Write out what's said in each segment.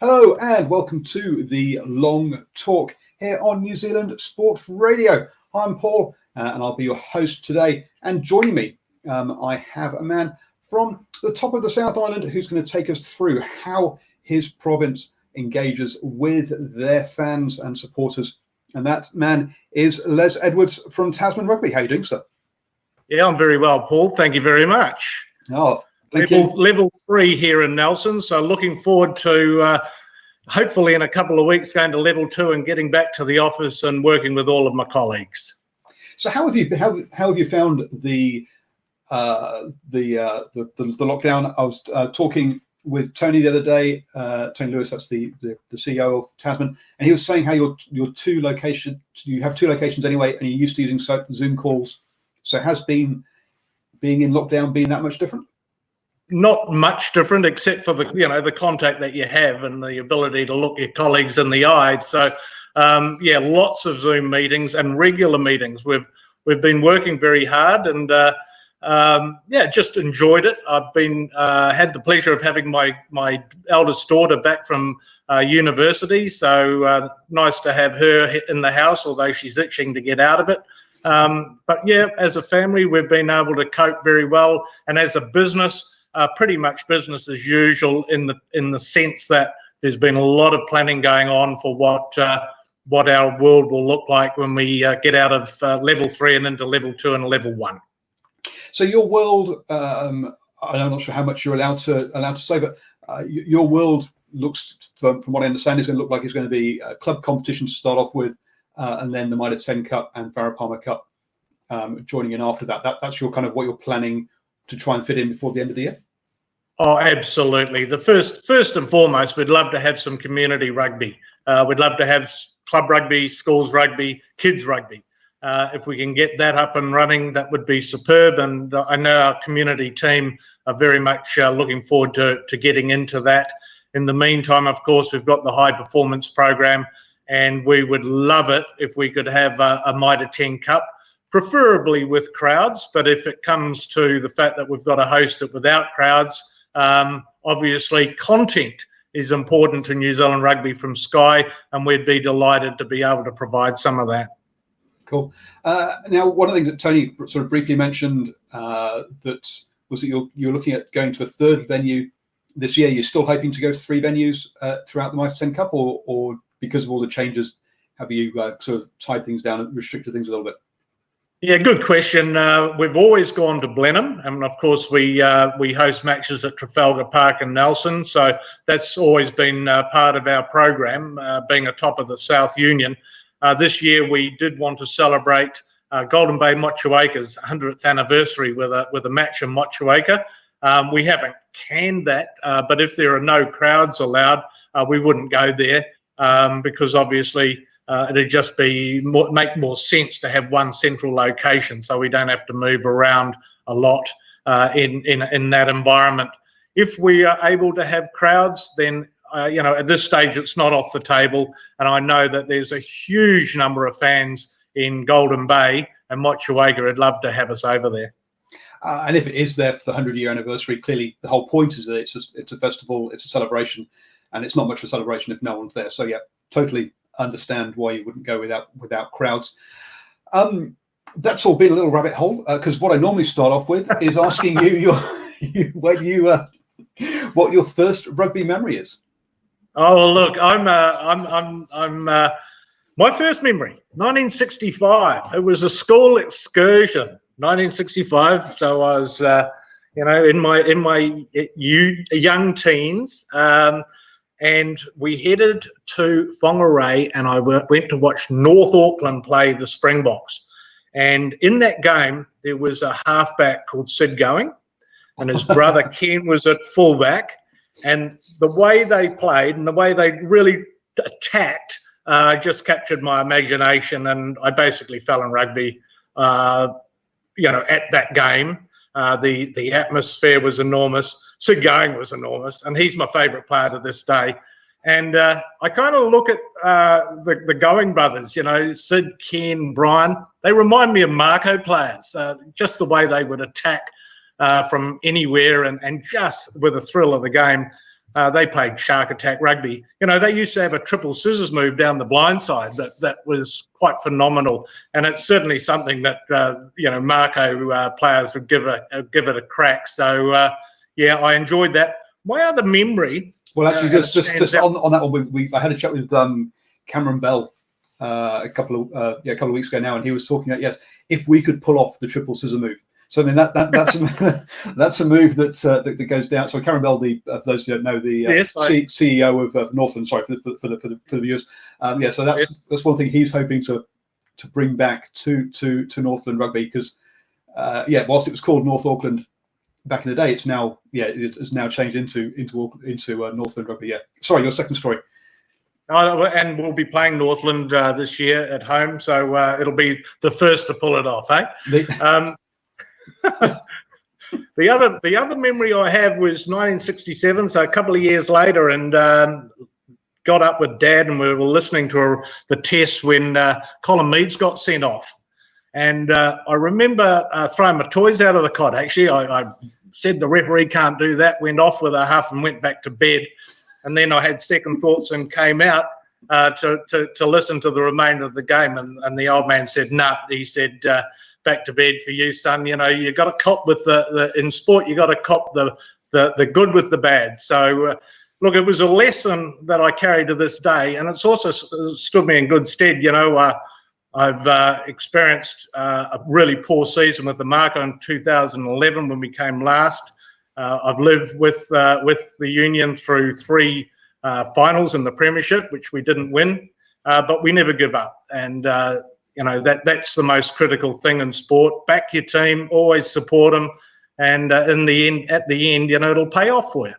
Hello and welcome to the Long Talk here on New Zealand Sports Radio. I'm Paul and I'll be your host today. And joining me, I have a man from the top of the South Island who's going to take us through how his province engages with their fans and supporters. And that man is Les Edwards from Tasman Rugby. How are you doing, sir? Yeah, I'm very well, Paul. Thank you very much. Oh, thank you. Level 3 here in Nelson. So looking forward to hopefully in a couple of weeks going to level 2 and getting back to the office and working with all of my colleagues. So how have you found the lockdown? I was talking with Tony the other day, Tony Lewis, that's the CEO of Tasman, and he was saying how you have two locations anyway, and you're used to using Zoom calls. So has being in lockdown been that much different? Not much different, except for the contact that you have and the ability to look your colleagues in the eye. So yeah, lots of Zoom meetings and regular meetings. We've been working very hard and yeah, just enjoyed it. I've been had the pleasure of having my eldest daughter back from university, so nice to have her in the house, although she's itching to get out of it. But yeah, as a family, we've been able to cope very well, and as a business, pretty much business as usual in the sense that there's been a lot of planning going on for what our world will look like when we get out of level 3 and into level 2 and level 1. So your world, I'm not sure how much you're allowed to say, but your world looks, from what I understand, is going to look like it's going to be a club competition to start off with, and then the Mitre 10 Cup and Farah Palmer Cup joining in after that. That's your kind of what you're planning to try and fit in before the end of the year? Oh, absolutely. The first and foremost, we'd love to have some community rugby. We'd love to have club rugby, schools rugby, kids rugby. If we can get that up and running, that would be superb. And I know our community team are very much looking forward to getting into that. In the meantime, of course, we've got the high performance program, and we would love it if we could have a Mitre 10 Cup, preferably with crowds. But if it comes to the fact that we've got to host it without crowds, obviously content is important to New Zealand Rugby from Sky, and we'd be delighted to be able to provide some of that. Cool. Now, one of the things that Tony sort of briefly mentioned that was that you're looking at going to a third venue this year. You're still hoping to go to 3 venues throughout the Mitre 10 Cup, or because of all the changes, have you sort of tied things down and restricted things a little bit? Yeah, good question. We've always gone to Blenheim, and of course we host matches at Trafalgar Park and Nelson, so that's always been part of our program, being atop of the South Union. This year we did want to celebrate Golden Bay Motueka's 100th anniversary with a match in Motueka. We haven't canned that, but if there are no crowds allowed, we wouldn't go there because obviously it'd just make more sense to have one central location, so we don't have to move around a lot in that environment. If we are able to have crowds, then at this stage it's not off the table, and I know that there's a huge number of fans in Golden Bay and Motueka would love to have us over there. And if it is there for the 100-year anniversary, clearly the whole point is that it's a festival, it's a celebration, and it's not much of a celebration if no one's there. So yeah, totally understand why you wouldn't go without crowds. That's all been a little rabbit hole, because what I normally start off with is asking you what your first rugby memory is. Oh, look, I'm my first memory, 1965. It was a school excursion, 1965. So I was, in my young teens, and we headed to Whangarei, and I went to watch North Auckland play the Springboks. And in that game, there was a halfback called Sid Going, and his brother Ken was at fullback. And the way they played and the way they really attacked just captured my imagination, and I basically fell in rugby, at that game. The atmosphere was enormous. Sid Going was enormous, and he's my favourite player to this day. And I kind of look at the Going brothers, Sid, Ken, Brian. They remind me of Marco players, just the way they would attack from anywhere and just with the thrill of the game. They played shark attack rugby. You know, they used to have a triple scissors move down the blind side that was quite phenomenal, and it's certainly something that you know, Marco players would give it a crack. So yeah, I enjoyed that. My other memory. Well, actually, just on that one, I had a chat with Cameron Bell a couple of weeks ago now, and he was talking about, yes, if we could pull off the triple scissor move. So I mean that's a move that goes down. So Cameron Bell, for those who don't know, the CEO of Northland. Sorry for the viewers. Yeah, so that's one thing he's hoping to bring back to Northland Rugby, because yeah, whilst it was called North Auckland back in the day, it's now changed into Northland Rugby. Yeah. Sorry, your second story. And we'll be playing Northland this year at home, so it'll be the first to pull it off, eh? The other memory I have was 1967, so a couple of years later, and got up with Dad, and we were listening to the test when Colin Meads got sent off. And I remember throwing my toys out of the cot. Actually, I said the referee can't do that, went off with a huff and went back to bed. And then I had second thoughts and came out to listen to the remainder of the game. And the old man said, "Nah," he said, "back to bed for you, son. You know, you got to cop with in sport, you got to cop the good with the bad." So, look, it was a lesson that I carry to this day, and it's also stood me in good stead. You know, I've experienced a really poor season with the Marco in 2011 when we came last. I've lived with the Union through 3 finals in the Premiership, which we didn't win, but we never give up. And you know, that's the most critical thing in sport. Back your team, always support them, and at the end, you know, it'll pay off for you.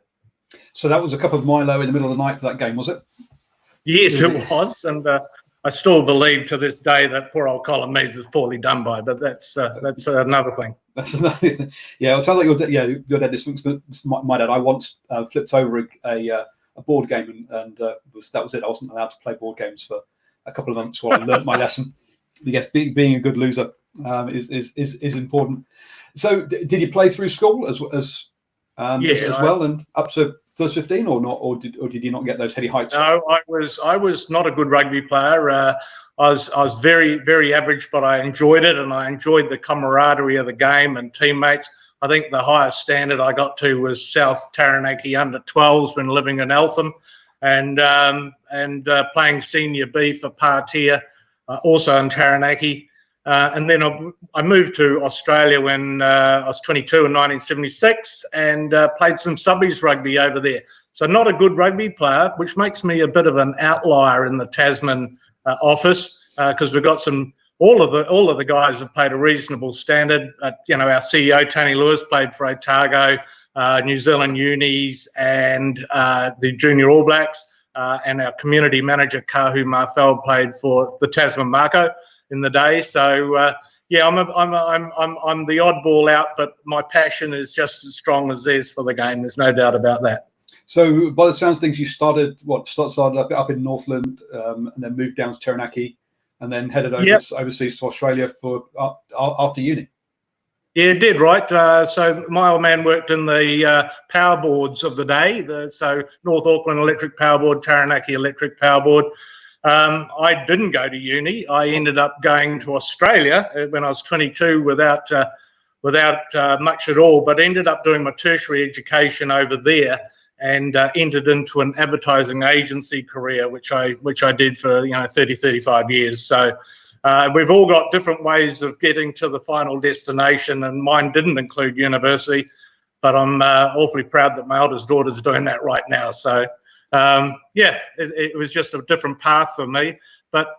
So that was a cup of Milo in the middle of the night for that game, was it? Yes, it was, and I still believe to this day that poor old Colin Meads was poorly done by, but that's another thing. That's another thing. Yeah, it sounds like your dad. My dad. I once flipped over a board game, and that was it. I wasn't allowed to play board games for a couple of months while I learnt my lesson. Yes, being a good loser is important. So, did you play through school as well, and up to first 15, or not, or did you not get those heady heights? No, I was not a good rugby player. I was very, very average, but I enjoyed it, and I enjoyed the camaraderie of the game and teammates. I think the highest standard I got to was South Taranaki under 12s when living in Eltham, and playing senior B for Partia, also in Taranaki. And then I moved to Australia when I was 22 in 1976, and played some subbies rugby over there. So not a good rugby player, which makes me a bit of an outlier in the Tasman office, because we've got all of the guys have played a reasonable standard. You know, our CEO Tony Lewis played for Otago, New Zealand Unis, and the Junior All Blacks, and our community manager Kahu Marfell played for the Tasman Marco in the day. So yeah, I'm the oddball out, but my passion is just as strong as theirs for the game. There's no doubt about that. So by the sounds of things, you started up in Northland, and then moved down to Taranaki, and then headed overseas to Australia for after uni. Yeah, it did, right. So my old man worked in the power boards of the day, so North Auckland Electric Power Board, Taranaki Electric Power Board. I didn't go to uni. I ended up going to Australia when I was 22 without much at all, but ended up doing my tertiary education over there, and entered into an advertising agency career, which I did for 35 years. So we've all got different ways of getting to the final destination, and mine didn't include university, but I'm awfully proud that my eldest daughter's doing that right now. So yeah, it was just a different path for me. But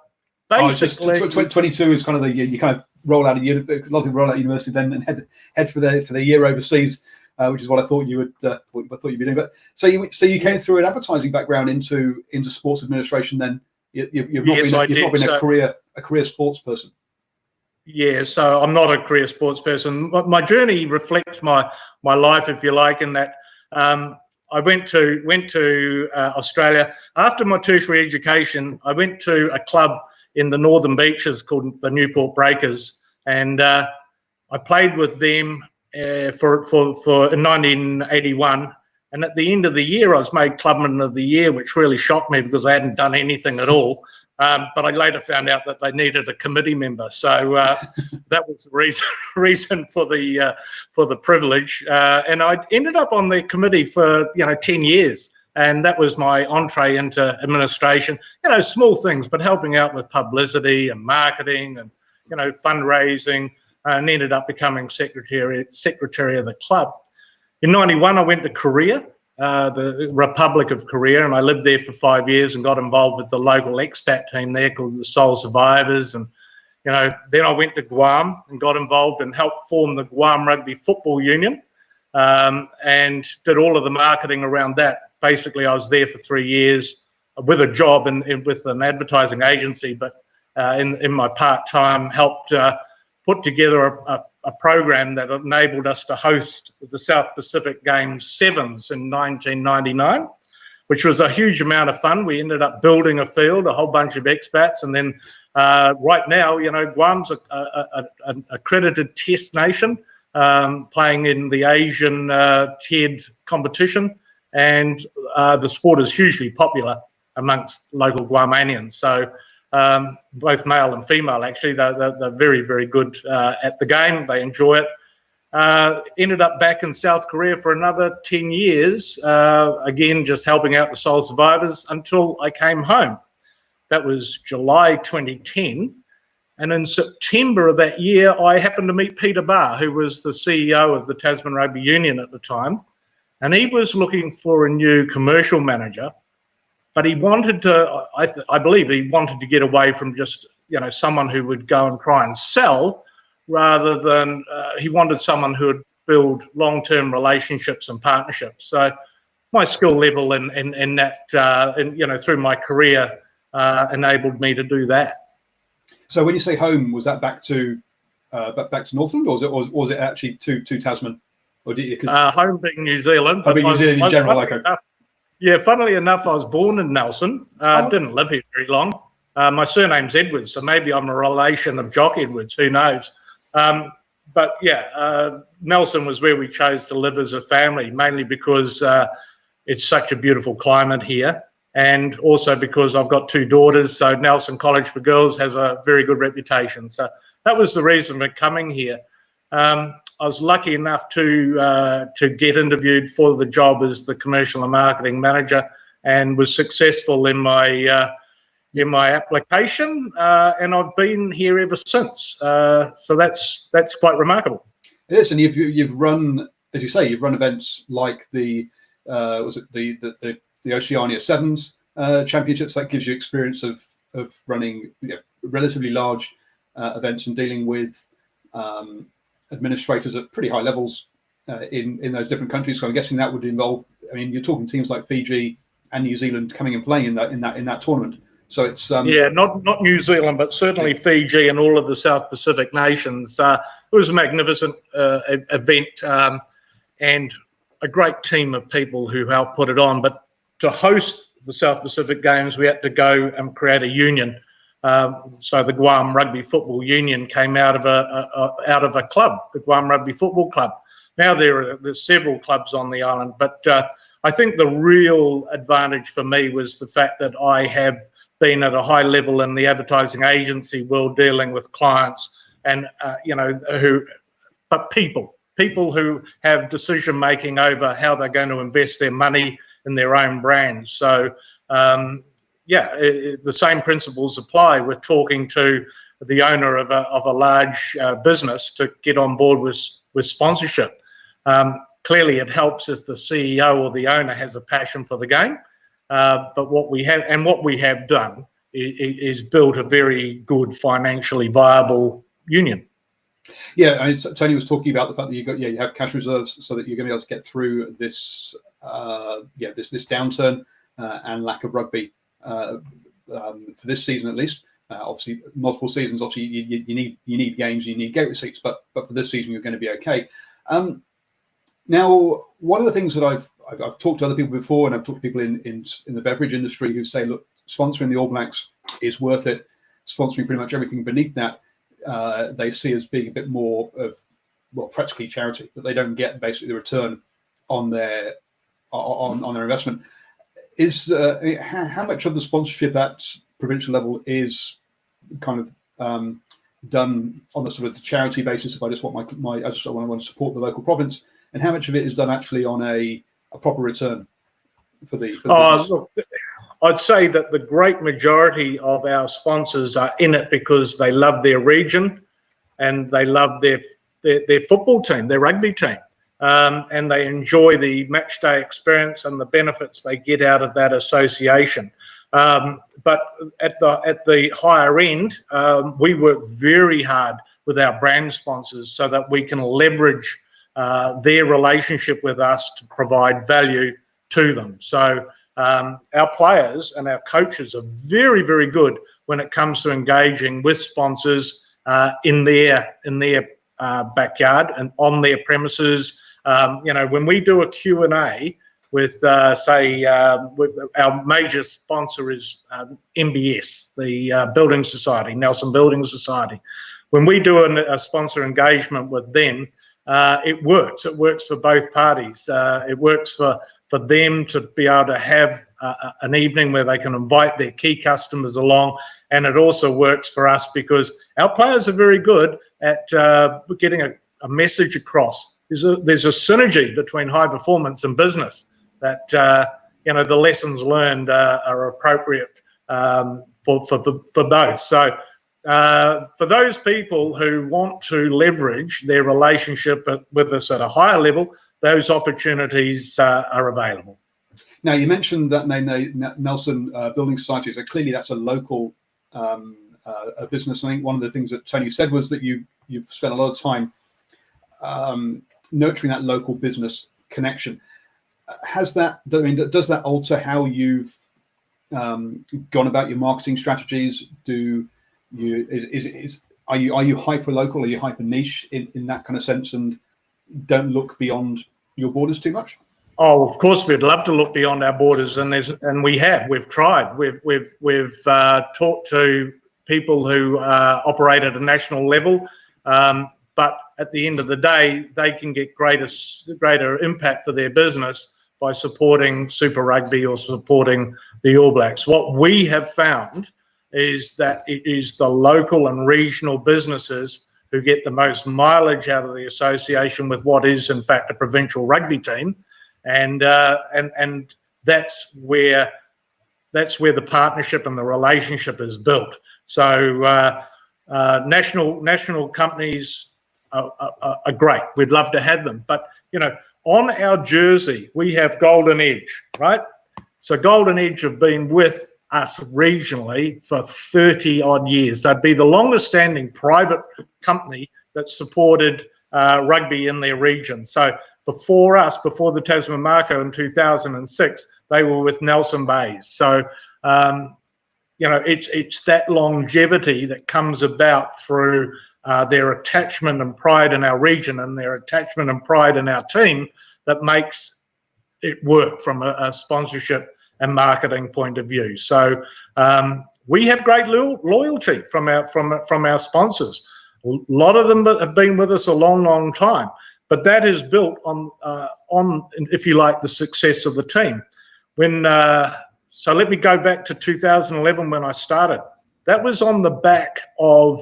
basically, 22 is kind of you kind of roll out of university, a lot of people roll out of university then and head for the year overseas. Which is what I thought you would you'd be doing. But so you came through an advertising background into sports administration. Then you've not been a career sports person. Yeah, so I'm not a career sports person. My journey reflects my life, if you like, in that I went to Australia after my tertiary education. I went to a club in the Northern Beaches called the Newport Breakers, and I played with them for in 1981, And at the end of the year, I was made Clubman of the Year, which really shocked me because I hadn't done anything at all. But I later found out that they needed a committee member, so that was the reason for the privilege. And I ended up on the committee for 10 years, and that was my entree into administration. Small things, but helping out with publicity and marketing and fundraising, and ended up becoming secretary of the club. In '91, I went to Korea, the Republic of Korea, and I lived there for 5 years and got involved with the local expat team there called the Soul Survivors. And then I went to Guam and got involved and helped form the Guam Rugby Football Union, and did all of the marketing around that. Basically, I was there for 3 years with a job and with an advertising agency, but in my part-time helped put together a program that enabled us to host the South Pacific Games Sevens in 1999, which was a huge amount of fun. We ended up building a field, a whole bunch of expats, and then right now, Guam's an accredited test nation, playing in the Asian tiered competition, and the sport is hugely popular amongst local Guamanians. So both male and female, actually, they're very, very good at the game. They enjoy it. Ended up back in South Korea for another 10 years, again, just helping out the Soul Survivors until I came home. That was July 2010. And in September of that year, I happened to meet Peter Barr, who was the CEO of the Tasman Rugby Union at the time. And he was looking for a new commercial manager. But he wanted to, I believe he wanted to get away from just, someone who would go and try and sell, rather than he wanted someone who would build long-term relationships and partnerships. So my skill level in that, through my career, enabled me to do that. So when you say home, was that back to Northland, or was it actually to Tasman? Or did you, home being New Zealand. I mean, New Zealand in general, Yeah, funnily enough, I was born in Nelson. Didn't live here very long. My surname's Edwards, so maybe I'm a relation of Jock Edwards, who knows. But yeah, Nelson was where we chose to live as a family, mainly because it's such a beautiful climate here, and also because I've got 2 daughters, so Nelson College for Girls has a very good reputation. So that was the reason for coming here. I was lucky enough to get interviewed for the job as the commercial and marketing manager, and was successful in my application, and I've been here ever since. So that's quite remarkable. It is, and you've run, as you say, you've run events like the Oceania Sevens championships. That gives you experience of running relatively large events and dealing with administrators at pretty high levels in those different countries. So I'm guessing that would involve, you're talking teams like Fiji and New Zealand coming and playing in that tournament. So it's yeah, not New Zealand, but certainly Fiji and all of the South Pacific nations. It was a magnificent event, and a great team of people who helped put it on. But to host the South Pacific Games, we had to go and create a union. So the Guam Rugby Football Union came out of a club, the Guam Rugby Football Club. Now there's several clubs on the island, but I think the real advantage for me was the fact that I have been at a high level in the advertising agency world, dealing with clients and people who have decision making over how they're going to invest their money in their own brands. So the same principles apply. We're talking to the owner of a large business to get on board with sponsorship. Clearly, it helps if the CEO or the owner has a passion for the game. But what we have done is built a very good, financially viable union. Yeah, Tony was talking about the fact that you have cash reserves so that you're going to be able to get through this this downturn and lack of rugby for this season at least. Obviously, multiple seasons. Obviously, you need games, you need gate receipts, but for this season, you're going to be okay. Now, one of the things that I've talked to other people before, and I've talked to people in the beverage industry who say, look, sponsoring the All Blacks is worth it. Sponsoring pretty much everything beneath that, they see as being a bit more of, well, practically charity, that they don't get basically the return on their on their investment. Is how much of the sponsorship at provincial level is kind of done on the sort of charity basis? If I just want I just want to support the local province, and how much of it is done actually on a proper return for the business? Look, I'd say that the great majority of our sponsors are in it because they love their region and they love their football team, their rugby team. And they enjoy the match day experience and the benefits they get out of that association. But at the higher end, we work very hard with our brand sponsors so that we can leverage their relationship with us to provide value to them. So our players and our coaches are very, very good when it comes to engaging with sponsors in their backyard and on their premises. When we do a Q&A with, with our major sponsor is MBS, the Building Society, Nelson Building Society. When we do a sponsor engagement with them, it works. It works for both parties. It works for them to be able to have an evening where they can invite their key customers along. And it also works for us because our players are very good at getting a message across. There's a synergy between high performance and business that, the lessons learned are appropriate for both. So for those people who want to leverage their relationship with us at a higher level, those opportunities are available. Now, you mentioned that name, Nelson Building Society. So clearly that's a local a business. I think one of the things that Tony said was that you've spent a lot of time nurturing that local business connection. Does that alter how you've gone about your marketing strategies? Are you hyper local? Are you hyper niche in that kind of sense, and don't look beyond your borders too much? Oh, of course, we'd love to look beyond our borders, and we've tried. We've talked to people who operate at a national level, but at the end of the day, they can get greater impact for their business by supporting Super Rugby or supporting the All Blacks. What we have found is that it is the local and regional businesses who get the most mileage out of the association with what is, in fact, a provincial rugby team. And that's where the partnership and the relationship is built. So national companies are great. We'd love to have them, but on our jersey we have Golden Edge, right? So Golden Edge have been with us regionally for 30 odd years. They'd be the longest standing private company that supported rugby in their region. So before us, before the Tasman Marco in 2006, they were with Nelson Bays. So, it's that longevity that comes about through their attachment and pride in our region and their attachment and pride in our team that makes it work from a sponsorship and marketing point of view. So we have great loyalty from our sponsors. A lot of them have been with us a long time. But that is built on, if you like, the success of the team. So let me go back to 2011 when I started. That was on the back of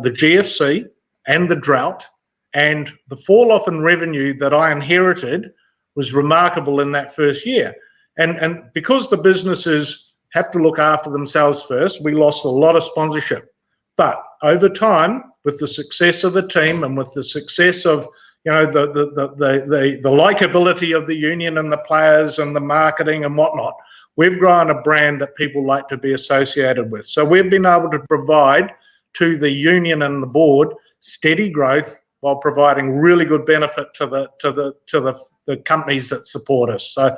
the GFC and the drought, and the fall off in revenue that I inherited was remarkable in that first year. And because the businesses have to look after themselves first, we lost a lot of sponsorship. But over time, with the success of the team and with the success of the likability of the union and the players and the marketing and whatnot, we've grown a brand that people like to be associated with. So we've been able to provide to the union and the board steady growth while providing really good benefit to the companies that support us. So,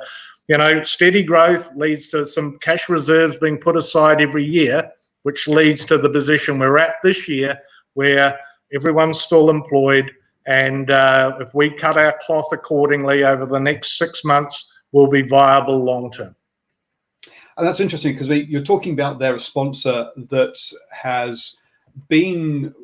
steady growth leads to some cash reserves being put aside every year, which leads to the position we're at this year, where everyone's still employed. And if we cut our cloth accordingly over the next 6 months, we'll be viable long term. And that's interesting because you're talking about their sponsor that has been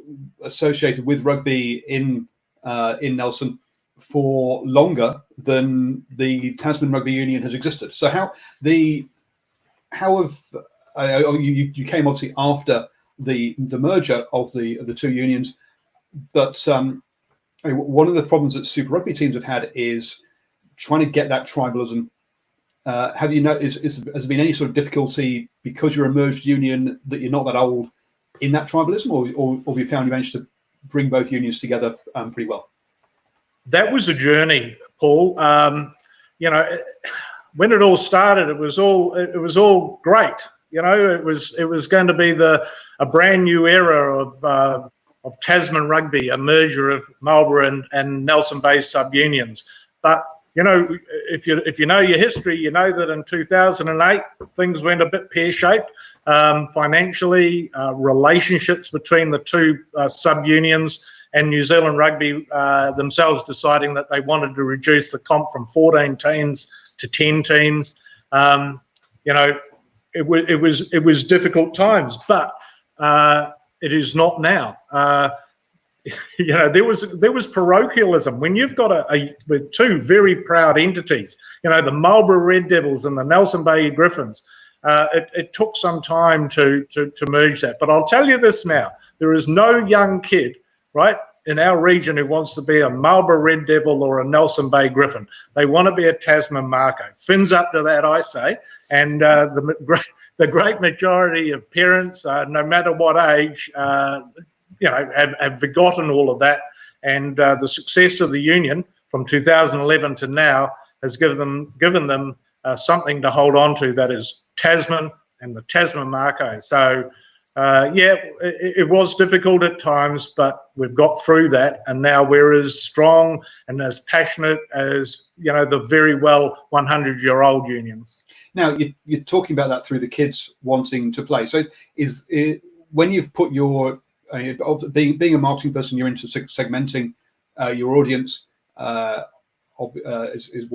associated with rugby in Nelson for longer than the Tasman Rugby Union has existed. So how have you came obviously after the merger of the two unions, but one of the problems that Super Rugby teams have had is trying to get that tribalism. Have you noticed, has there been any sort of difficulty because you're a merged union that you're not that old in that tribalism, or have you found you managed to bring both unions together pretty well? That was a journey, Paul. When it all started, it was all great. It was going to be a brand new era of Tasman Rugby, a merger of Marlborough and Nelson Bay subunions. But if you know your history, you know that in 2008 things went a bit pear-shaped financially. Relationships between the two subunions and New Zealand Rugby themselves deciding that they wanted to reduce the comp from 14 teams to 10 teams. It was difficult times, but it is not now. There was parochialism when you've got with two very proud entities. The Marlborough Red Devils and the Nelson Bay Griffins. It took some time to merge that, but I'll tell you this now: there is no young kid, right, in our region who wants to be a Marlborough Red Devil or a Nelson Bay Griffin. They want to be a Tasman Marco. Fins up to that, I say. And the great majority of parents, no matter what age, have forgotten all of that. And the success of the union from 2011 to now has given them something to hold on to, that is Tasman and the Tasman Marco. So it was difficult at times, but we've got through that, and now we're as strong and as passionate as the very well 100-year-old unions. Now you're talking about that through the kids wanting to play. So is it, when you've put your being a marketing person, you're into segmenting your audience is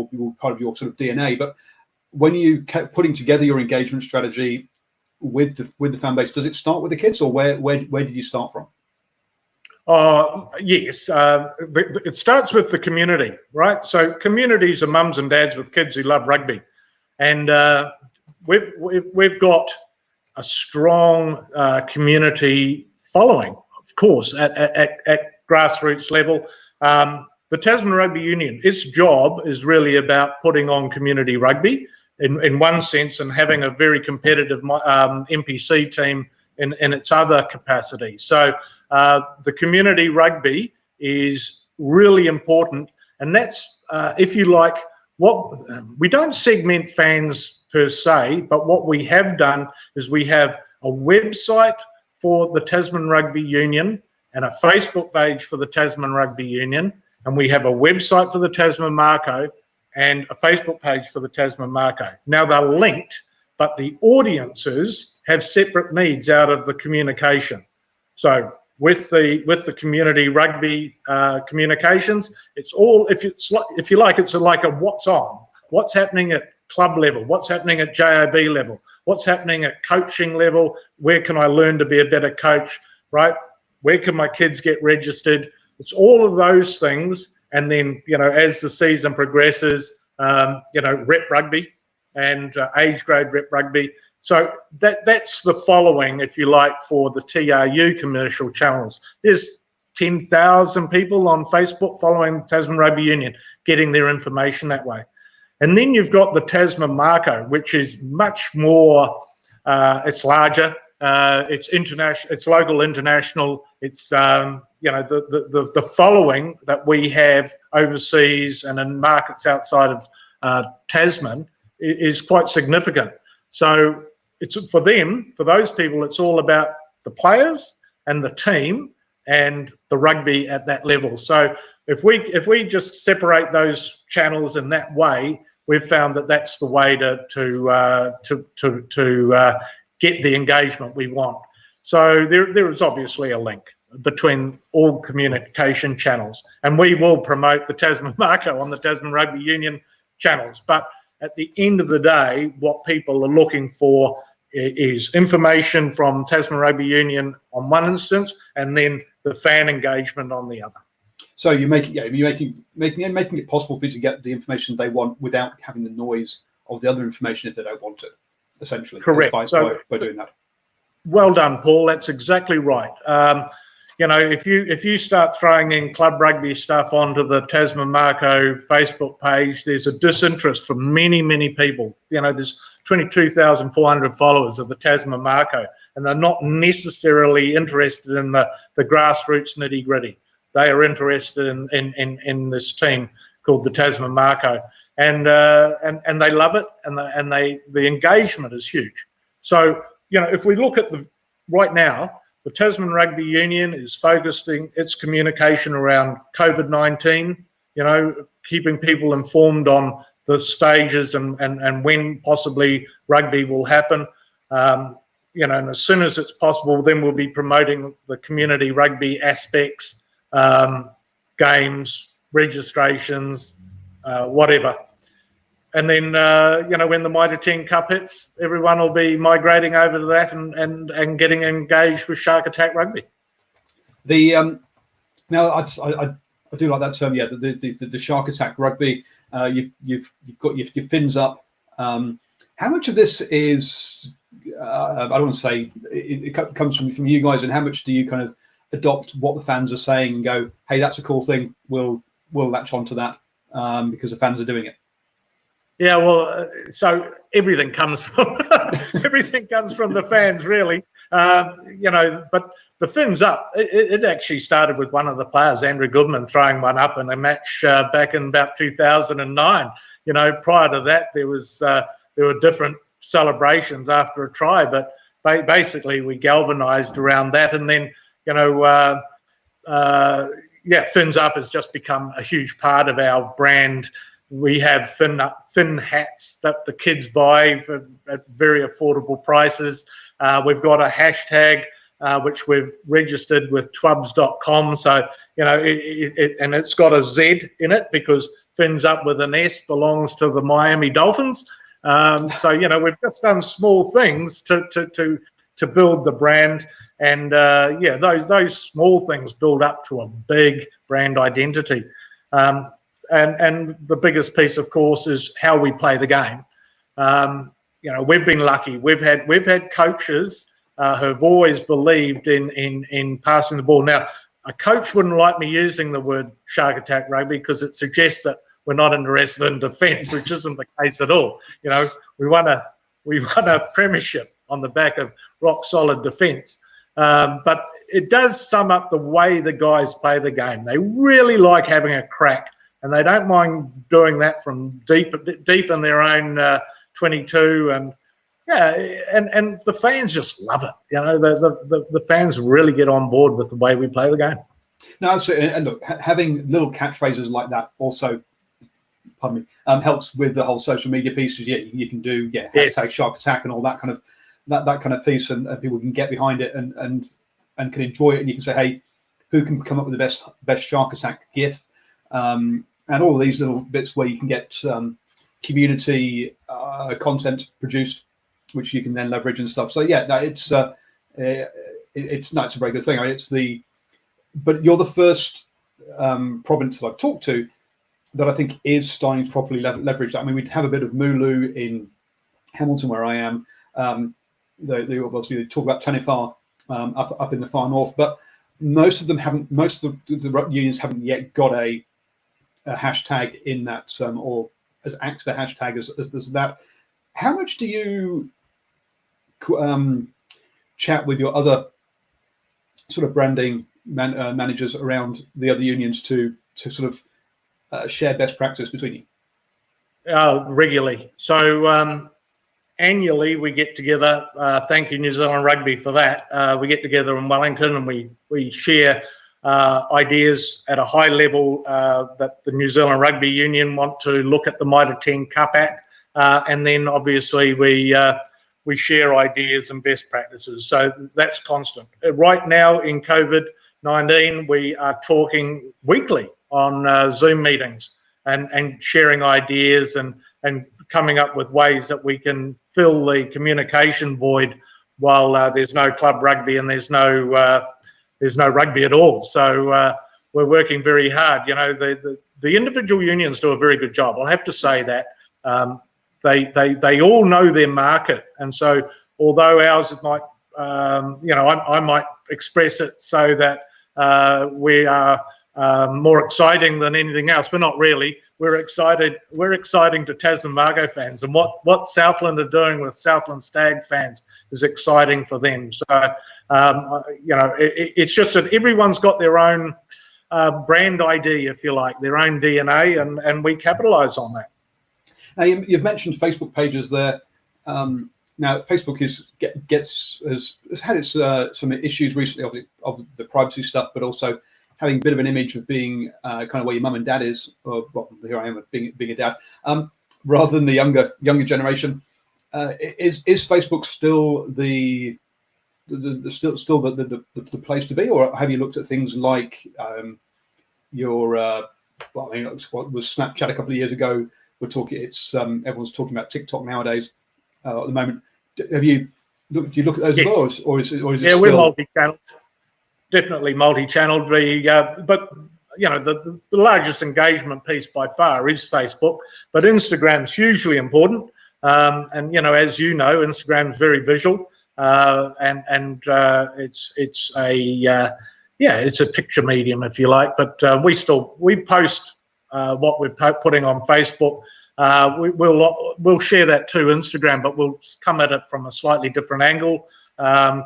part of your sort of DNA. But when you kept putting together your engagement strategy with the fan base, does it start with the kids, or where did you start from? Yes, it starts with the community, right? So communities are mums and dads with kids who love rugby, and we've got a strong community following, of course, at grassroots level. The Tasman Rugby Union, its job is really about putting on community rugby in one sense, and having a very competitive NPC team in its other capacity. So the community rugby is really important, and that's, if you like, what we don't segment fans per se, but what we have done is we have a website for the Tasman Rugby Union and a Facebook page for the Tasman Rugby Union, and we have a website for the Tasman Marco and a Facebook page for the Tasman Marco. Now they're linked, but the audiences have separate needs out of the communication. So with the community rugby communications, it's all, if you like, it's like a what's on, what's happening at club level, what's happening at JOB level, what's happening at coaching level, where can I learn to be a better coach, right? Where can my kids get registered? It's all of those things. And then, as the season progresses, rep rugby and age grade rep rugby. So that's the following, if you like, for the TRU commercial channels. There's 10,000 people on Facebook following Tasman Rugby Union, getting their information that way. And then you've got the Tasman Marco, which is much more, it's larger, it's international, it's local, international. It's the following that we have overseas and in markets outside of Tasman is quite significant. So it's for them, for those people, it's all about the players and the team and the rugby at that level. So if we just separate those channels in that way, we've found that that's the way to get the engagement we want. So there is obviously a link between all communication channels, and we will promote the Tasman Marco on the Tasman Rugby Union channels. But at the end of the day, what people are looking for is information from Tasman Rugby Union on one instance, and then the fan engagement on the other. So you're making it possible for you to get the information they want without having the noise of the other information if they don't want it, essentially. Correct. By doing that. Well done, Paul. That's exactly right. If you start throwing in club rugby stuff onto the Tasman Marco Facebook page, there's a disinterest from many people. There's 22,400 followers of the Tasman Marco, and they're not necessarily interested in the grassroots nitty gritty. They are interested in this team called the Tasman Marco, and they love it, and the engagement is huge. So if we look at right now, the Tasman Rugby Union is focusing its communication around COVID-19, keeping people informed on the stages and when possibly rugby will happen. And as soon as it's possible, then we'll be promoting the community rugby aspects, games, registrations, whatever. And then, when the Mitre 10 Cup hits, everyone will be migrating over to that and getting engaged with Shark Attack Rugby. Now I do like that term. Yeah, the Shark Attack Rugby. You've got your fins up. How much of this is? I don't want to say it comes from you guys, and how much do you kind of adopt what the fans are saying and go, hey, that's a cool thing. We'll latch onto that because the fans are doing it. Yeah, well, so everything comes from the fans, really. But the fins up. It actually started with one of the players, Andrew Goodman, throwing one up in a match back in about 2009. Prior to that, there were different celebrations after a try, but basically we galvanised around that, and then fins up has just become a huge part of our brand. We have fin hats that the kids buy at very affordable prices. We've got a hashtag which we've registered with twubs.com. So, and it's got a Z in it because fins up with an S belongs to the Miami Dolphins. So, we've just done small things to build the brand. And those small things build up to a big brand identity. And the biggest piece, of course, is how we play the game. We've been lucky. We've had coaches who've always believed in passing the ball. Now, a coach wouldn't like me using the word Shark Attack Rugby because it suggests that we're not interested in defence, which isn't the case at all. We won a premiership on the back of rock solid defence. But it does sum up the way the guys play the game. They really like having a crack. And they don't mind doing that from deep in their own 22, and the fans just love it. The fans really get on board with the way we play the game. No, and look, having little catchphrases like that also, helps with the whole social media pieces. Yeah, you can do hashtag Shark Attack and all that kind of piece, and people can get behind it and can enjoy it. And you can say, hey, who can come up with the best Shark Attack GIF? And all of these little bits where you can get community content produced, which you can then leverage and stuff. So it's a very good thing. But you're the first province that I've talked to that I think is starting to properly leverage that. I mean, we have a bit of Mooloo in Hamilton where I am. They obviously talk about Tanifar up in the far north, but most of them haven't. Most of the unions haven't yet got a hashtag in that, or as active a hashtag as that. How much do you chat with your other sort of branding managers around the other unions to sort of share best practice between you? Regularly. So annually we get together. Thank you, New Zealand Rugby, for that. We get together in Wellington and we share ideas at a high level that the New Zealand Rugby Union want to look at the Mitre 10 Cup at, and then obviously we share ideas and best practices. So that's constant. Right now in COVID-19, we are talking weekly on Zoom meetings and sharing ideas and coming up with ways that we can fill the communication void while there's no club rugby and there's no rugby at all. So we're working very hard. You know, the individual unions do a very good job. I'll have to say that. They all know their market, and so although ours might, you know, I might express it so that we are more exciting than anything else. We're not really. We're excited. We're exciting to Tasman Marco fans, and what Southland are doing with Southland Stag fans is exciting for them. So you know, it's just that everyone's got their own brand ID, if you like, their own DNA, and we capitalise on that. Now, you've mentioned Facebook pages there. Now, Facebook has had its some issues recently of the privacy stuff, but also having a bit of an image of being kind of where your mum and dad is, or well, here I am being a dad, rather than the younger generation. Is Facebook still the place to be, or have you looked at things like your well, I mean, what was Snapchat a couple of years ago? We're talking. It's everyone's talking about TikTok nowadays at the moment. Have you do you look at those as well, or is it yeah, still... we're multi-channel, definitely multi-channeled. But you know, the largest engagement piece by far is Facebook, but Instagram's hugely important. And you know, as you know, Instagram's very visual, and it's a it's a picture medium, if you like. But we post what we're putting on Facebook. We'll share that to Instagram, but we'll come at it from a slightly different angle,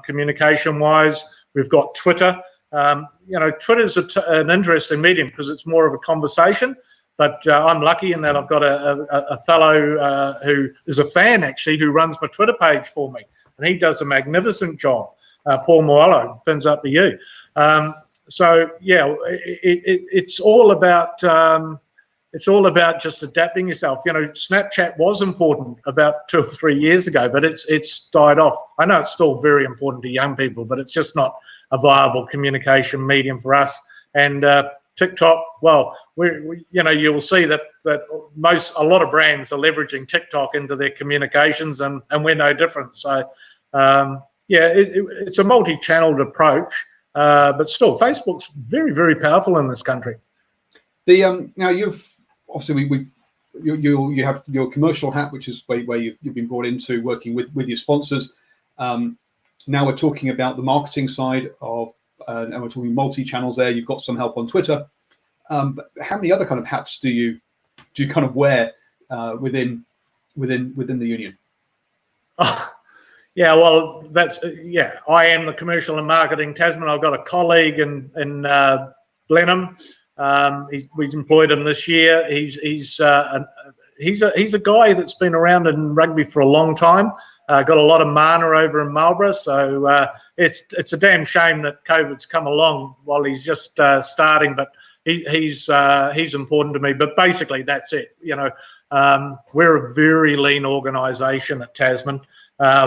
communication-wise. We've got Twitter. You know, Twitter's an interesting medium because it's more of a conversation. But I'm lucky in that I've got a fellow who is a fan, actually, who runs my Twitter page for me, and he does a magnificent job. Paul Moello, fins up to you. So yeah, it's all about just adapting yourself. You know, Snapchat was important about 2 or 3 years ago, but it's died off. I know it's still very important to young people, but it's just not a viable communication medium for us. And TikTok, well, we you know, you'll see that a lot of brands are leveraging TikTok into their communications, and we're no different. So yeah, it's a multi-channeled approach, but still, Facebook's very, very powerful in this country. Now you've obviously you have your commercial hat, which is where you've been brought into working with your sponsors. Now we're talking about the marketing side of, and we're talking multi-channels there. You've got some help on Twitter. But how many other kind of hats do you kind of wear within the union? Oh, yeah, well, I am the commercial and marketing Tasman. I've got a colleague in Blenheim. We've employed him this year. He's a guy that's been around in rugby for a long time. Got a lot of mana over in Marlborough, so it's a damn shame that COVID's come along while he's just starting. But he's important to me. But basically, that's it. You know, we're a very lean organisation at Tasman.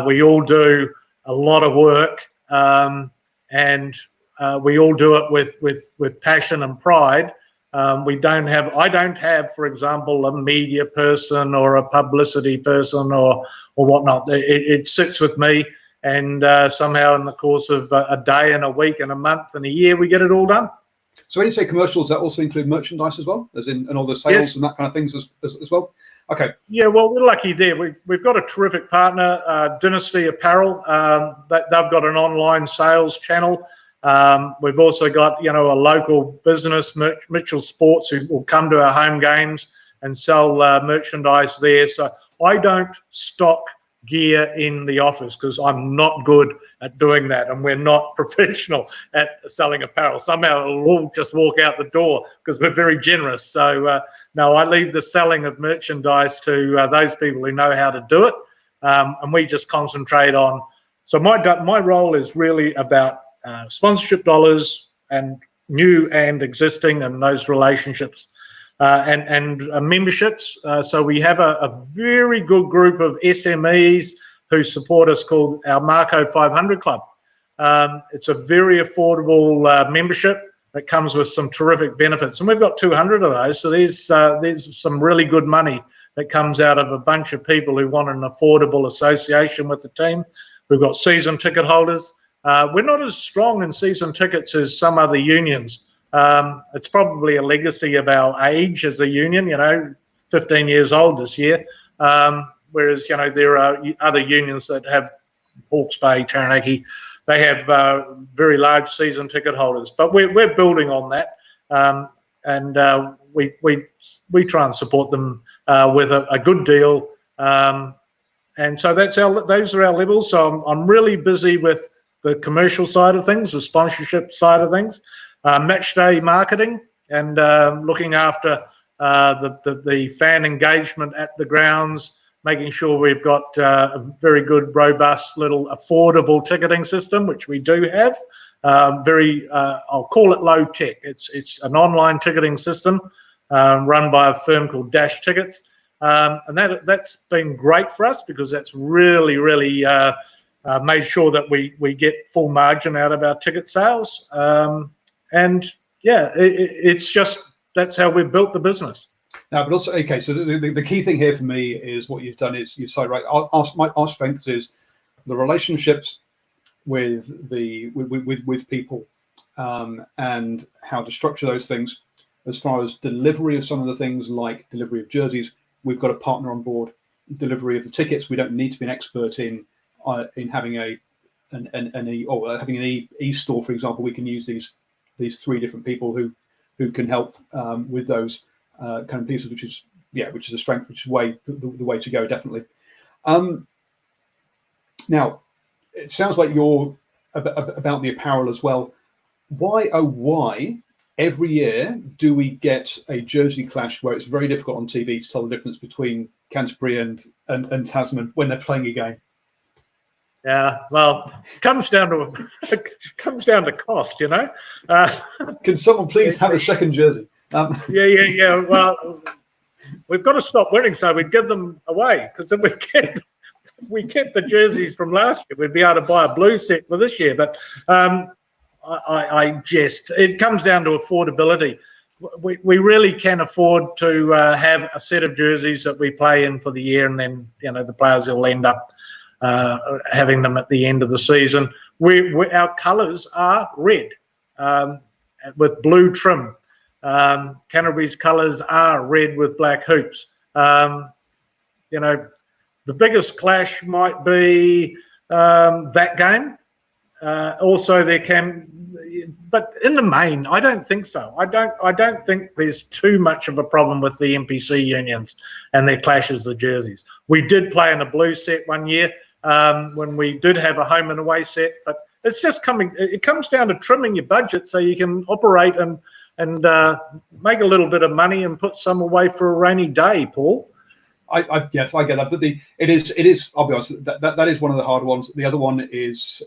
We all do a lot of work, and we all do it with passion and pride. I don't have, for example, a media person or a publicity person or whatnot. It sits with me, and somehow in the course of a day and a week and a month and a year, we get it all done. So when you say commercials, that also include merchandise as well, as in and all the sales Yes. and that kind of things as well? Okay. Yeah, well, we're lucky there. We've got a terrific partner, Dynasty Apparel. They've got an online sales channel. We've also got, you know, a local business, Mitchell Sports, who will come to our home games and sell merchandise there. So I don't stock gear in the office because I'm not good at doing that, and we're not professional at selling apparel. Somehow it'll all just walk out the door because we're very generous. So no, I leave the selling of merchandise to those people who know how to do it, and we just concentrate on. So my role is really about sponsorship dollars and new and existing, and those relationships and memberships. So we have a very good group of SMEs who support us called our Marco 500 Club. It's a very affordable membership that comes with some terrific benefits, and we've got 200 of those. So there's some really good money that comes out of a bunch of people who want an affordable association with the team. We've got season ticket holders. We're not as strong in season tickets as some other unions. It's probably a legacy of our age as a union, 15 years old this year. Whereas, there are other unions that have Hawke's Bay, Taranaki, they have very large season ticket holders. But we're building on that, and we try and support them with a good deal. And so those are our levels. So I'm really busy with the commercial side of things, the sponsorship side of things, match day marketing, and looking after the fan engagement at the grounds, making sure we've got a very good, robust, little affordable ticketing system, which we do have. I'll call it low tech. It's an online ticketing system run by a firm called Dash Tickets. And that's been great for us, because that's really made sure that we get full margin out of our ticket sales. And yeah, it's just, that's how we've built the business. Now, but also, okay, so the key thing here for me is what you've done is, you say, right, our strengths is the relationships with people, and how to structure those things. As far as delivery of some of the things, like delivery of jerseys, we've got a partner on board. Delivery of the tickets, we don't need to be an expert in having an e-store, for example. We can use these three different people who can help with those kind of pieces, which is a strength, which is the way to go, definitely. Now, it sounds like you're about the apparel as well. Why every year do we get a jersey clash where it's very difficult on TV to tell the difference between Canterbury and Tasman when they're playing a game? Yeah, well, it comes down to cost, Can someone please have a second jersey? Yeah. Well, we've got to stop winning, so we'd give them away, because if we kept the jerseys from last year, we'd be able to buy a blue set for this year. But it comes down to affordability. We really can afford to have a set of jerseys that we play in for the year, and then the players will end up having them at the end of the season. Our colours are red with blue trim. Canterbury's colours are red with black hoops. The biggest clash might be that game. Also, but in the main, I don't think so. I don't think there's too much of a problem with the NPC unions and their clashes of jerseys. We did play in a blue set one year when we did have a home and away set, but it's just it comes down to trimming your budget so you can operate and make a little bit of money and put some away for a rainy day, Paul. Yes, I get that. But it is. I'll be honest. That is one of the hard ones. The other one is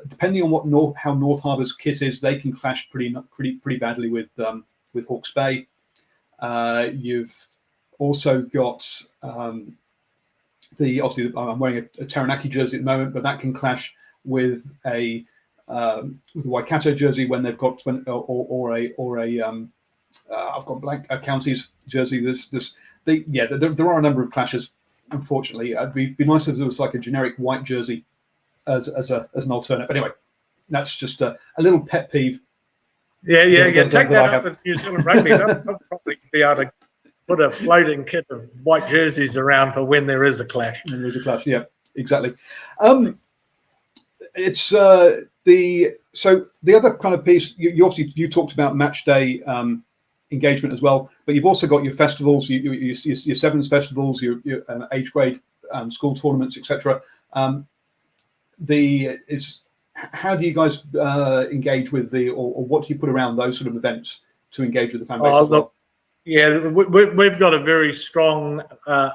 depending on how North Harbour's kit is, they can clash pretty badly with Hawke's Bay. You've also got obviously I'm wearing a Taranaki jersey at the moment, but that can clash with a Waikato jersey when they've got I've got blank Counties jersey. There are a number of clashes. Unfortunately, it'd be nice if there was like a generic white jersey as an alternate. But anyway, that's just a little pet peeve. Yeah. Take that up with New Zealand Rugby. They'll probably be able to put a floating kit of white jerseys around for when there is a clash. When there is a clash, yeah, exactly. It's the other kind of piece. You obviously talked about match day engagement as well, but you've also got your festivals, your sevens festivals, your age grade school tournaments, etc. How do you guys engage with or what do you put around those sort of events to engage with the fan base as well? Yeah, we've got a very strong,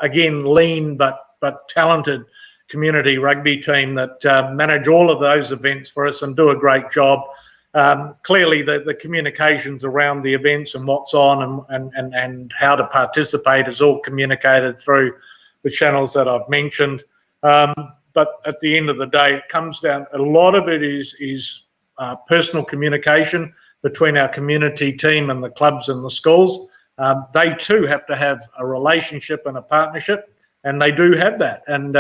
again, lean but talented community rugby team that manage all of those events for us and do a great job. Clearly, the communications around the events and what's on and how to participate is all communicated through the channels that I've mentioned. But at the end of the day, it comes down, a lot of it is personal communication between our community team and the clubs and the schools. They too have to have a relationship and a partnership, and they do have that. And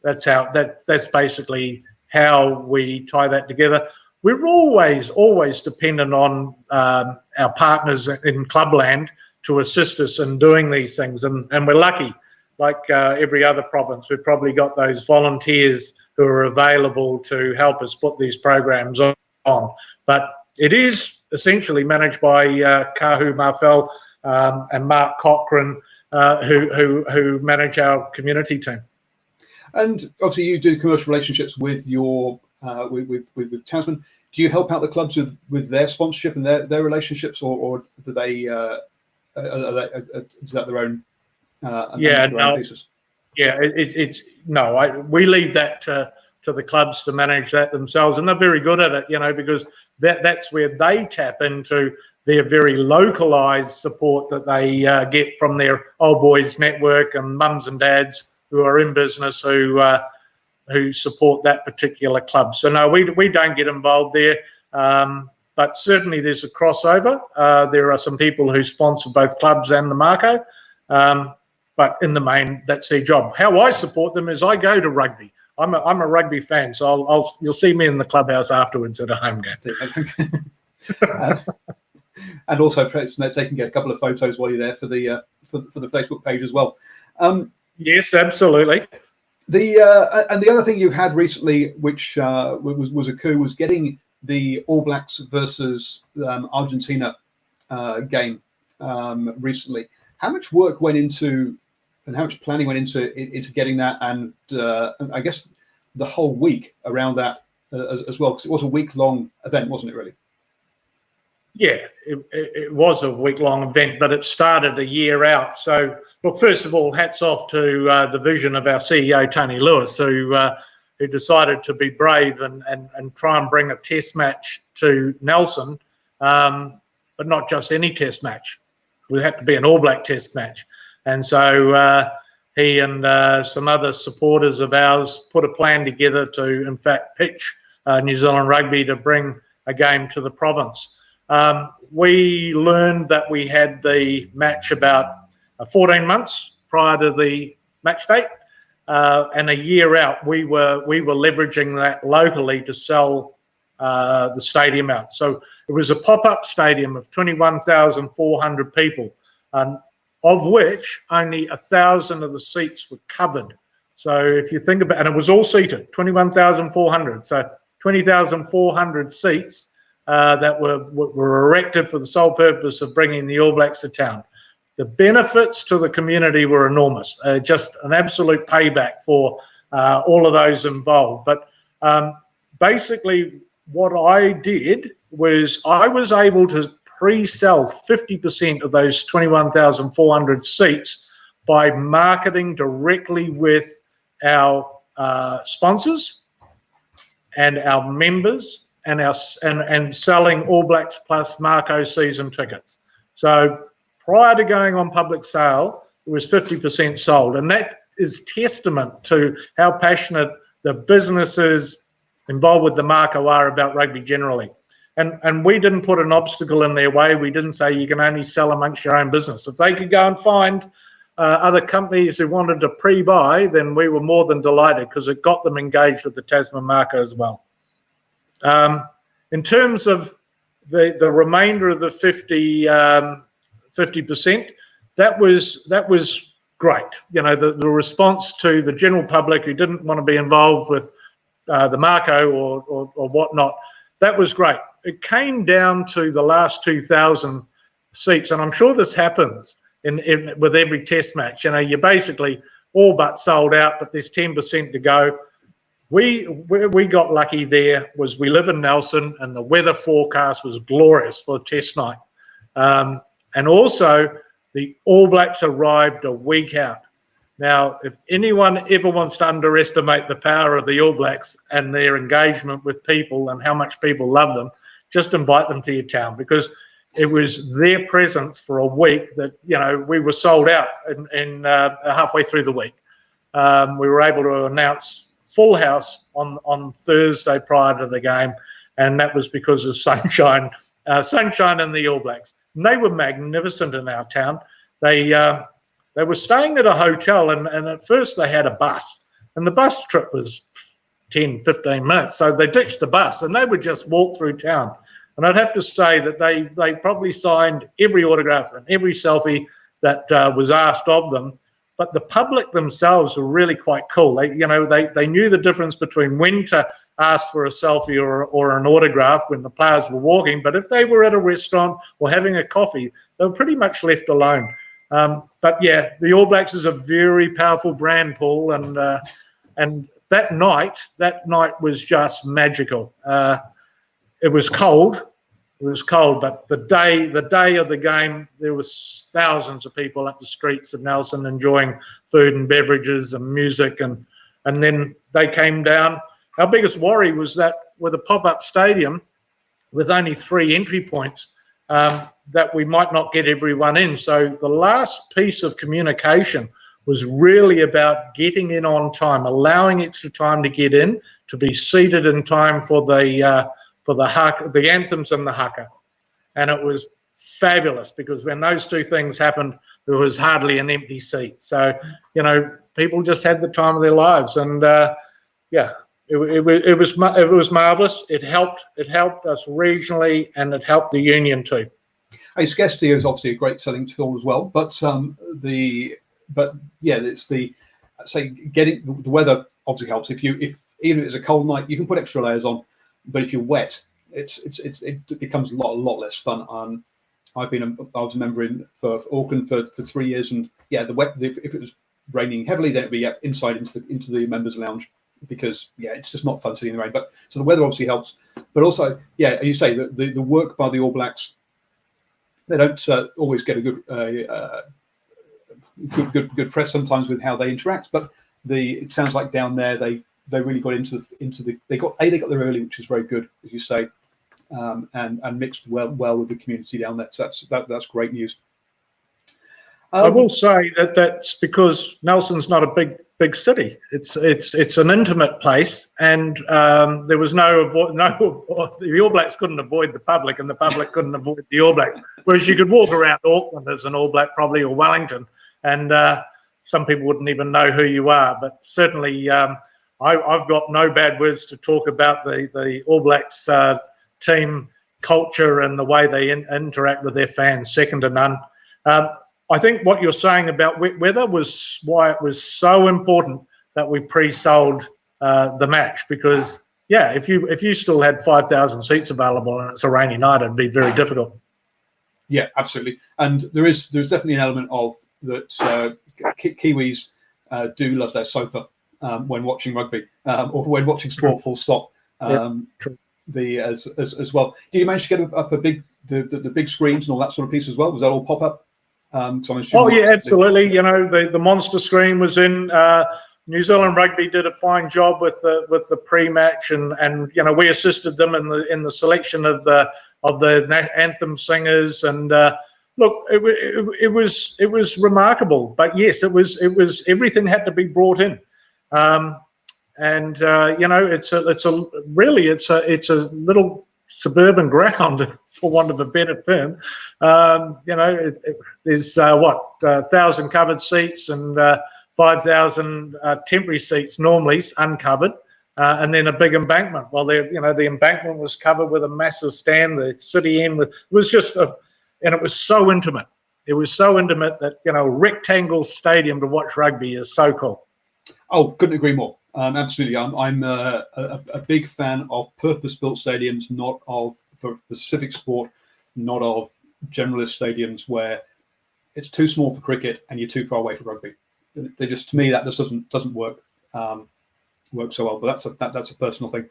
that's basically how we tie that together. we're always dependent on our partners in clubland to assist us in doing these things, and we're lucky. Like every other province, we've probably got those volunteers who are available to help us put these programs on. But it is essentially managed by Kahu Marfel and Mark Cochrane, who manage our community team. And obviously, you do commercial relationships with your with Tasman. Do you help out the clubs with their sponsorship and their relationships, or do they is that their own? Pieces? We leave that to the clubs to manage that themselves, and they're very good at it, because that's where they tap into their very localized support that they get from their old boys network and mums and dads who are in business who support that particular club. So no, we don't get involved there, but certainly there's a crossover. There are some people who sponsor both clubs and the Marco, but in the main, that's their job. How I support them is I go to rugby. I'm a rugby fan, so you'll see me in the clubhouse afterwards at a home game. And also, perhaps they can get a couple of photos while you're there for the Facebook page as well. Yes, absolutely. And the other thing you've had recently, which was a coup, was getting the All Blacks versus Argentina game recently. How much work went into, and how much planning went into getting that, and I guess the whole week around that as well, because it was a week-long event, wasn't it? Really? Yeah, it was a week-long event, but it started a year out. So, look, first of all, hats off to the vision of our CEO, Tony Lewis, who decided to be brave and try and bring a test match to Nelson, but not just any test match. It had to be an All Black test match. And so he and some other supporters of ours put a plan together to, in fact, pitch New Zealand Rugby to bring a game to the province. We learned that we had the match about 14 months prior to the match date, and a year out, we were leveraging that locally to sell the stadium out. So it was a pop-up stadium of 21,400 people, of which only 1,000 of the seats were covered. So if you think about, and it was all seated, 21,400. So 20,400 seats that were erected for the sole purpose of bringing the All Blacks to town. The benefits to the community were enormous, just an absolute payback for all of those involved. But basically what I did was I was able to pre-sell 50% of those 21,400 seats by marketing directly with our sponsors and our members and selling All Blacks plus Marco season tickets. So prior to going on public sale, it was 50% sold. And that is testament to how passionate the businesses involved with the Marco are about rugby generally. And we didn't put an obstacle in their way. We didn't say you can only sell amongst your own business. If they could go and find other companies who wanted to pre-buy, then we were more than delighted because it got them engaged with the Tasman Marco as well. In terms of the remainder of the 50%, that was great. You know, the response to the general public who didn't want to be involved with the Marco or whatnot, that was great. It came down to the last 2,000 seats, and I'm sure this happens with every test match. You know, you're basically all but sold out, but there's 10% to go. Where we got lucky there was we live in Nelson, and the weather forecast was glorious for test night. And also, the All Blacks arrived a week out. Now, if anyone ever wants to underestimate the power of the All Blacks and their engagement with people and how much people love them, just invite them to your town, because it was their presence for a week that, you know, we were sold out in halfway through the week. We were able to announce full house on Thursday prior to the game, and that was because of sunshine and the All Blacks. And they were magnificent in our town. They were staying at a hotel, and at first they had a bus, and the bus trip was 10, 15 minutes. So they ditched the bus and they would just walk through town. And I'd have to say that they probably signed every autograph and every selfie that was asked of them. But the public themselves were really quite cool. They knew the difference between when to ask for a selfie or an autograph when the players were walking. But if they were at a restaurant or having a coffee, they were pretty much left alone. But yeah, the All Blacks is a very powerful brand, Paul, and that night was just magical. It was cold. It was cold, but the day of the game, there was thousands of people up the streets of Nelson enjoying food and beverages and music, and then they came down. Our biggest worry was that with a pop-up stadium with only 3 entry points, that we might not get everyone in. So the last piece of communication was really about getting in on time, allowing extra time to get in, to be seated in time for the anthems and the haka. And it was fabulous because when those two things happened, there was hardly an empty seat. So, people just had the time of their lives. And it was marvelous. It helped us regionally, and it helped the union too. Hey, scarcity is obviously a great selling tool as well, but it's getting the weather obviously helps. Even if it's a cold night, you can put extra layers on, but if you're wet, it becomes a lot less fun. I was a member for Auckland for 3 years, and if it was raining heavily, then it'd be inside into the members' lounge, because it's just not fun sitting in the rain. But so the weather obviously helps, but also you say that the work by the All Blacks, they don't always get a good press sometimes with how they interact, but it sounds like down there they really got they got there early, which is very good, as you say, and mixed well with the community down there. So that's great news. I will say that's because Nelson's not a big city. It's an intimate place, and there was the All Blacks couldn't avoid the public, and the public couldn't avoid the All Blacks. Whereas you could walk around Auckland as an All Black probably, or Wellington, and some people wouldn't even know who you are. But certainly, I've got no bad words to talk about the All Blacks team culture and the way they interact with their fans, second to none. I think what you're saying about wet weather was why it was so important that we pre-sold the match, because if you still had 5,000 seats available and it's a rainy night, it'd be very difficult. Yeah, absolutely. And there's definitely an element of that. Kiwis do love their sofa when watching rugby or when watching sport. Full stop. As well. Did you manage to get up the big screens and all that sort of piece as well? Was that all pop up? Absolutely. The monster screen was in. New Zealand Rugby did a fine job with the pre-match, and we assisted them in the selection of the anthem singers. And look, it was remarkable. But yes, it was everything had to be brought in. It's a little suburban ground, for want of a better term. There's 1,000 covered seats and 5,000 temporary seats normally uncovered, and then a big embankment. Well, the embankment was covered with a massive stand. The city end it was so intimate. It was so intimate that rectangle stadium to watch rugby is so cool. Oh, couldn't agree more. Absolutely. I'm a big fan of purpose-built stadiums, not for specific sport, not of generalist stadiums where it's too small for cricket and you're too far away for rugby. They just, to me, that just doesn't work so well. But that's a personal thing.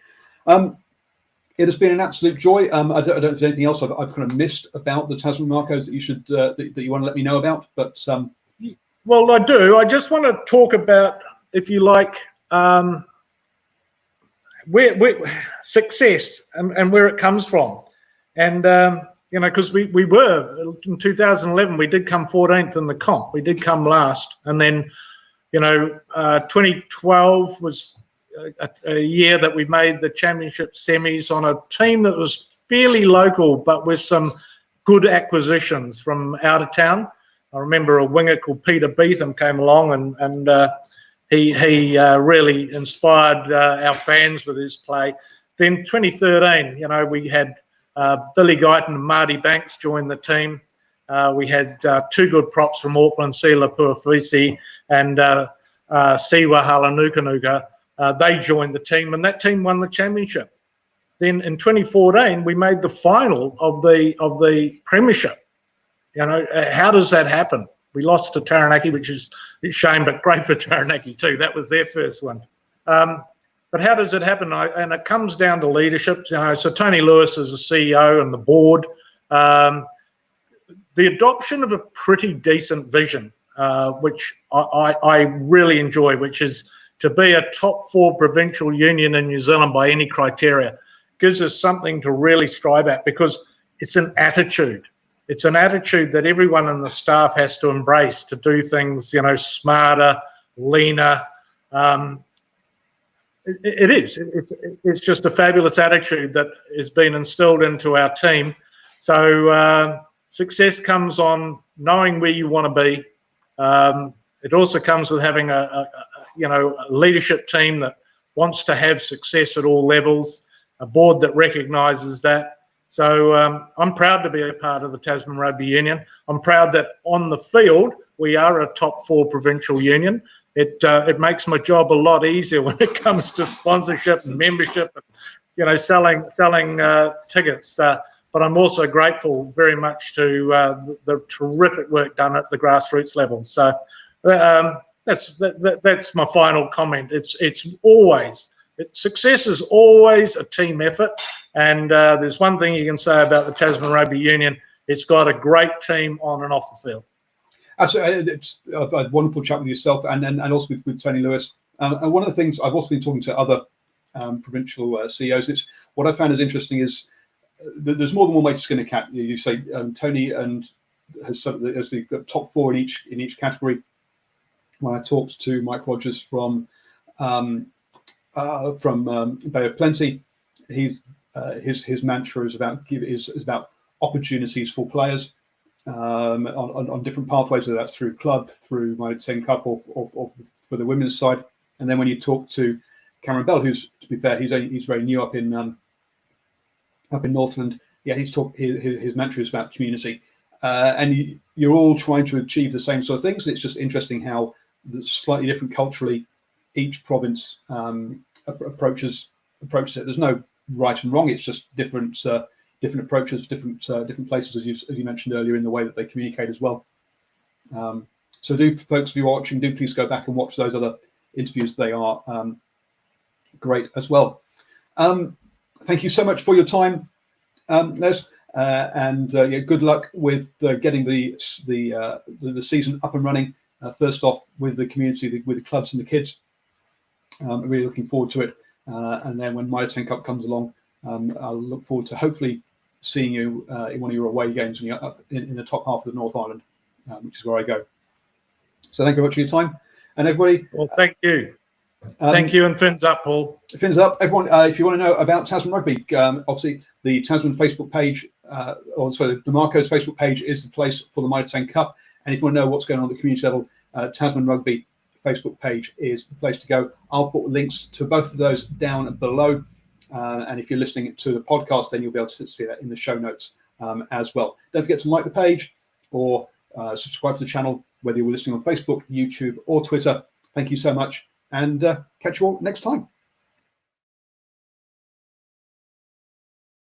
It has been an absolute joy. I don't know if there's anything else I've kind of missed about the Tasman Marcos that you should that you want to let me know about. But well, I do. I just want to talk about, if you like, where success and where it comes from, and because we were in 2011, we did come 14th in the comp. We did come last, and then 2012 was a year that we made the championship semis on a team that was fairly local, but with some good acquisitions from out of town. I remember a winger called Peter Beetham came along, and He really inspired our fans with his play. Then 2013, we had Billy Guyton and Marty Banks join the team. We had two good props from Auckland, Sila Puafisi and Siwa Halanukanuka. They joined the team, and that team won the championship. Then in 2014, we made the final of the premiership. How does that happen? We lost to Taranaki, which is a shame, but great for Taranaki too. That was their first one. But how does it happen? And it comes down to leadership. So Tony Lewis is the CEO and the board. The adoption of a pretty decent vision, which I really enjoy, which is to be a top 4 provincial union in New Zealand by any criteria, gives us something to really strive at, because it's an attitude. It's an attitude that everyone in the staff has to embrace to do things, smarter, leaner. It's just a fabulous attitude that has been instilled into our team. So success comes on knowing where you want to be. It also comes with having a leadership team that wants to have success at all levels, a board that recognises that. So I'm proud to be a part of the Tasman Rugby Union. I'm proud that on the field we are a top 4 provincial union. It makes my job a lot easier when it comes to sponsorship and membership, and selling tickets. But I'm also grateful very much to the terrific work done at the grassroots level. So that's my final comment. Success is always a team effort, and there's one thing you can say about the Tasman Rugby Union: it's got a great team on and off the field. Absolutely, I've had a wonderful chat with yourself, and also with Tony Lewis. And one of the things I've also been talking to other provincial CEOs. It's what I found is interesting is that there's more than one way to skin a cat. You say Tony and has the top 4 in each category. When I talked to Mike Rogers from Bay of Plenty, his mantra is about opportunities for players on different pathways, whether that's through club, through my 10 Cup, or for the women's side. And then when you talk to Cameron Bell, who's, to be fair, he's very new up in Northland. Yeah, his mantra is about community, and you're all trying to achieve the same sort of things. It's just interesting how slightly different culturally each province approaches it. There's no right and wrong. It's just different approaches, different places, as you mentioned earlier, in the way that they communicate as well. So do, folks, if you're watching, do please go back and watch those other interviews. They are great as well. Thank you so much for your time, Les, and good luck with getting the season up and running. First off, with the community, with the clubs and the kids. I'm really looking forward to it. And then when Mitre 10 Cup comes along, I'll look forward to hopefully seeing you in one of your away games when you're up in the top half of the North Island, which is where I go. So thank you very much for your time. And everybody... Well, thank you. Thank you, and fins up, Paul. Fins up, everyone. If you want to know about Tasman Rugby, obviously the Tasman Facebook page, the Marco's Facebook page is the place for the Mitre 10 Cup. And if you want to know what's going on at the community level, Tasman Rugby Facebook page is the place to go. I'll put links to both of those down below. And if you're listening to the podcast, then you'll be able to see that in the show notes as well. Don't forget to like the page or subscribe to the channel, whether you're listening on Facebook, YouTube, or Twitter. Thank you so much, and catch you all next time.